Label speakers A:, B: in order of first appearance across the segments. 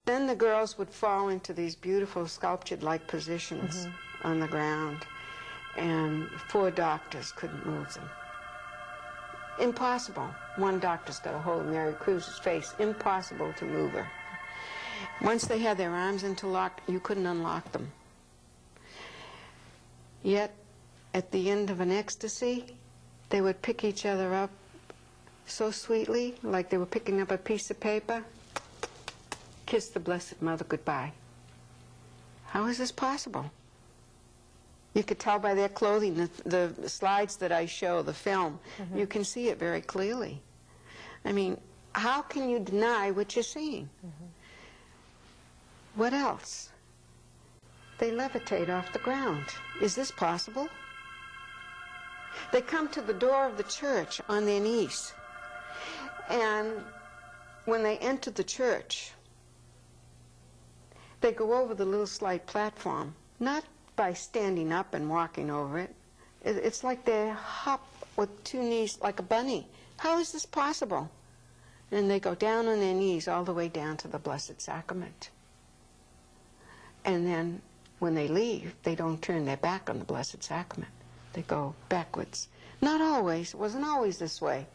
A: Then the girls would fall into these beautiful sculptured-like positions on the ground, and 4 doctors couldn't move them. Impossible. One doctor's got a hold of Mary Cruz's face. Impossible to move her. Once they had their arms interlocked, you couldn't unlock them. Yet, at the end of an ecstasy, they would pick each other up so sweetly, like they were picking up a piece of paper, kiss the Blessed Mother goodbye. How is this possible? You could tell by their clothing, the slides that I show, the film, you can see it very clearly. I mean, how can you deny what you're seeing? What else? They levitate off the ground. Is this possible? They come to the door of the church on their knees. And when they enter the church, they go over the little slide platform, not by standing up and walking over it. It's like they hop with 2 knees like a bunny. How is this possible? And they go down on their knees all the way down to the Blessed Sacrament. And then when they leave, they don't turn their back on the Blessed Sacrament. They go backwards. Not always. It wasn't always this way.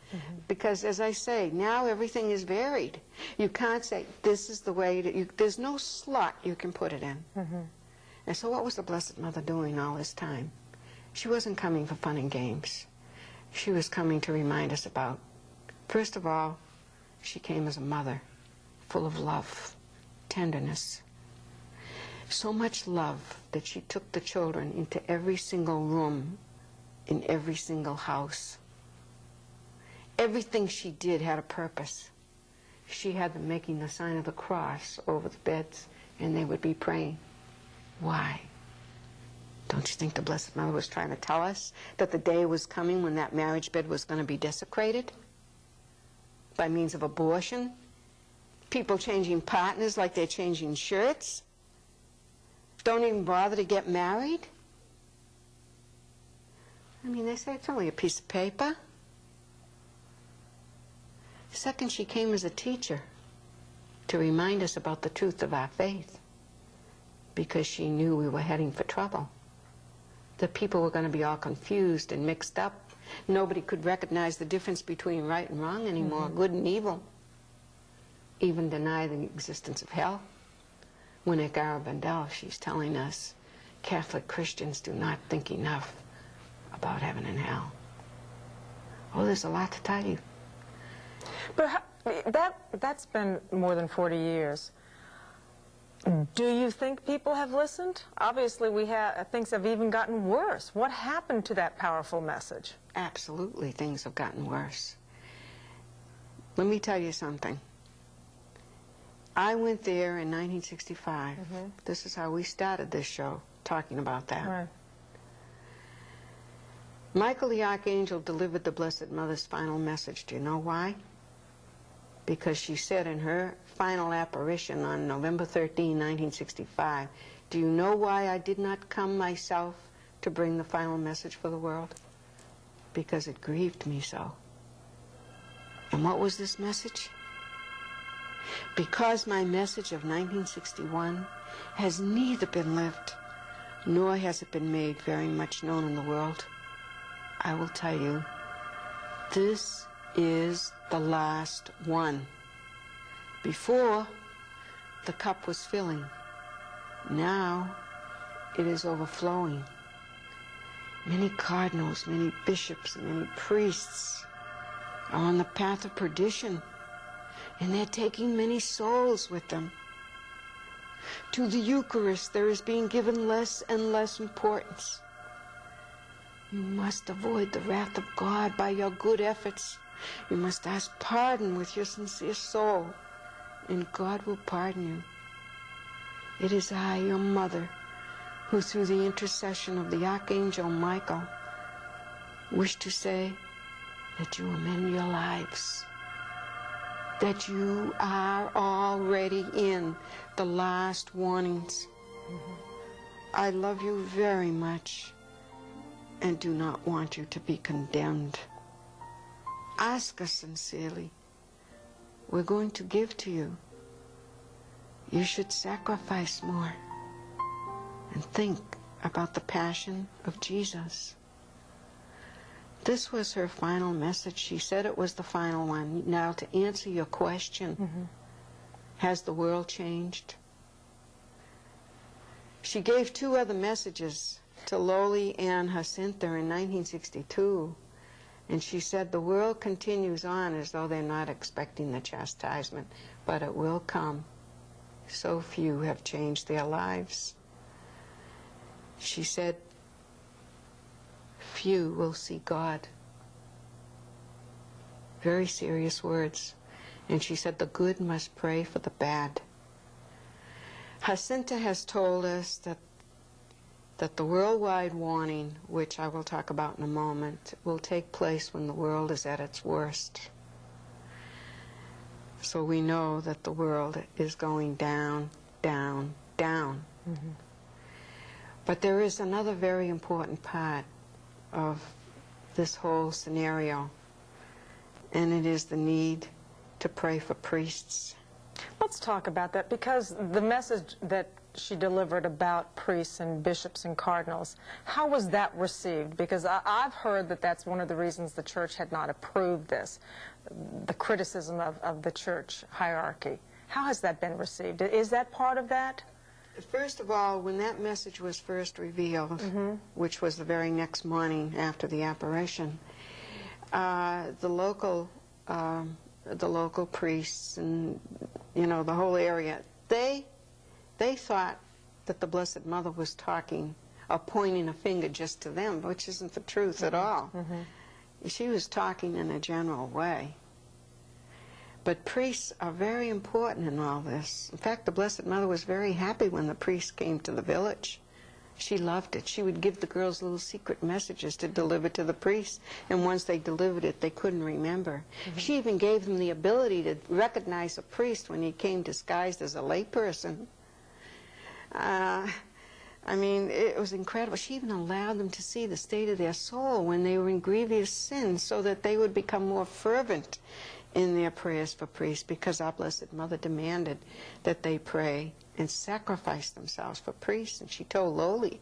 A: Because, as I say, now everything is varied. You can't say, this is the way that you... There's no slot you can put it in. And so what was the Blessed Mother doing all this time? She wasn't coming for fun and games. She was coming to remind us about, first of all, she came as a mother, full of love, tenderness. So much love that she took the children into every single room in every single house. Everything she did had a purpose. She had them making the sign of the cross over the beds, and they would be praying. Why? Don't you think the Blessed Mother was trying to tell us that the day was coming when that marriage bed was going to be desecrated by means of abortion? People changing partners like they're changing shirts? Don't even bother to get married? I mean, they say it's only a piece of paper. Second, she came as a teacher to remind us about the truth of our faith, because she knew we were heading for trouble. The people were going to be all confused and mixed up. Nobody could recognize the difference between right and wrong anymore, good and evil, even deny the existence of hell. When at Garabandal, she's telling us Catholic Christians do not think enough about heaven and hell. Oh, there's a lot to tell you.
B: But that's been more than 40 years. Do you think people have listened? Obviously, things have even gotten worse. What happened to that powerful message?
A: Absolutely, things have gotten worse. Let me tell you something. I went there in 1965. This is how we started this show, talking about that.
B: Right.
A: Michael the Archangel delivered the Blessed Mother's final message. Do you know why? Because she said in her final apparition on November 13, 1965, do you know why I did not come myself to bring the final message for the world? Because it grieved me so. And what was this message? Because my message of 1961 has neither been lived, nor has it been made very much known in the world, I will tell you, this is the last one. Before, the cup was filling. Now, it is overflowing. Many cardinals, many bishops, and many priests are on the path of perdition, and they're taking many souls with them. To the Eucharist, there is being given less and less importance. You must avoid the wrath of God by your good efforts. You must ask pardon with your sincere soul, and God will pardon you. It is I, your mother, who through the intercession of the Archangel Michael wish to say that you amend your lives, that you are already in the last warnings. I love you very much and do not want you to be condemned. Ask us sincerely. We're going to give to you. you should sacrifice more and think about the passion of Jesus. This was her final message. She said it was the final one. Now, to answer your question, has the world changed? She gave 2 other messages to Loli and Jacinta in 1962, and she said the world continues on as though they're not expecting the chastisement, but it will come. So few have changed their lives. She said, few will see God. Very serious words. And she said the good must pray for the bad. Jacinta has told us that the worldwide warning, which I will talk about in a moment, will take place when the world is at its worst. So we know that the world is going down, down, down. But there is another very important part of this whole scenario, and it is the need to pray for priests.
B: Let's talk about that, because the message that she delivered about priests and bishops and cardinals, how was that received? Because I've heard that that's one of the reasons the church had not approved this, the criticism of the church hierarchy. How has that been received? Is that part of that?
A: First of all, when that message was first revealed, which was the very next morning after the apparition, the local priests and, you know, the whole area, they thought that the Blessed Mother was talking or pointing a finger just to them, which isn't the truth at all. She was talking in a general way. But priests are very important in all this. In fact, the Blessed Mother was very happy when the priests came to the village. She loved it. She would give the girls little secret messages to deliver to the priests, and once they delivered it, they couldn't remember. She even gave them the ability to recognize a priest when he came disguised as a layperson. I mean, it was incredible. She even allowed them to see the state of their soul when they were in grievous sin, so that they would become more fervent in their prayers for priests, because our Blessed Mother demanded that they pray and sacrifice themselves for priests. And she told Loli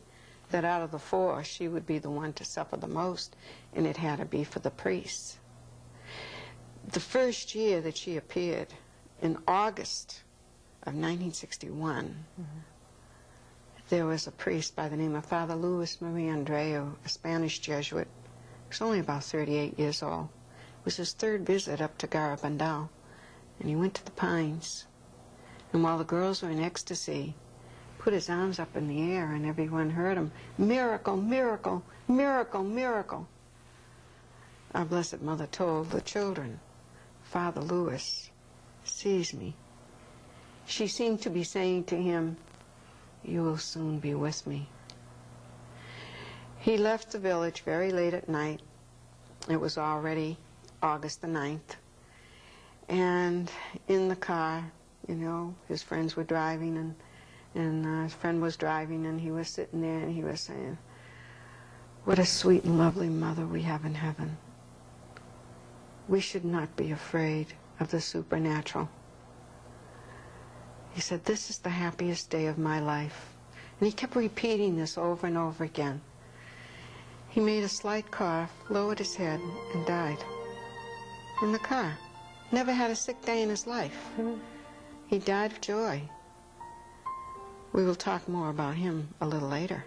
A: that out of the 4, she would be the one to suffer the most, and it had to be for the priests. The first year that she appeared, in August of 1961, there was a priest by the name of Father Luis Maria Andreu, a Spanish Jesuit. He was only about 38 years old. It was his 3rd visit up to Garabandal, and he went to the Pines. And while the girls were in ecstasy, put his arms up in the air, and everyone heard him, "Miracle, miracle, miracle, miracle." Our Blessed Mother told the children, "Father Louis sees me." She seemed to be saying to him, "You will soon be with me." He left the village very late at night. It was already August the 9th. And in the car, you know, his friends were driving, and his friend was driving, and he was sitting there, and he was saying, "What a sweet and lovely mother we have in heaven. We should not be afraid of the supernatural." He said, "This is the happiest day of my life." And he kept repeating this over and over again. He made a slight cough, lowered his head, and died in the car. Never had a sick day in his life. He died of joy. We will talk more about him a little later.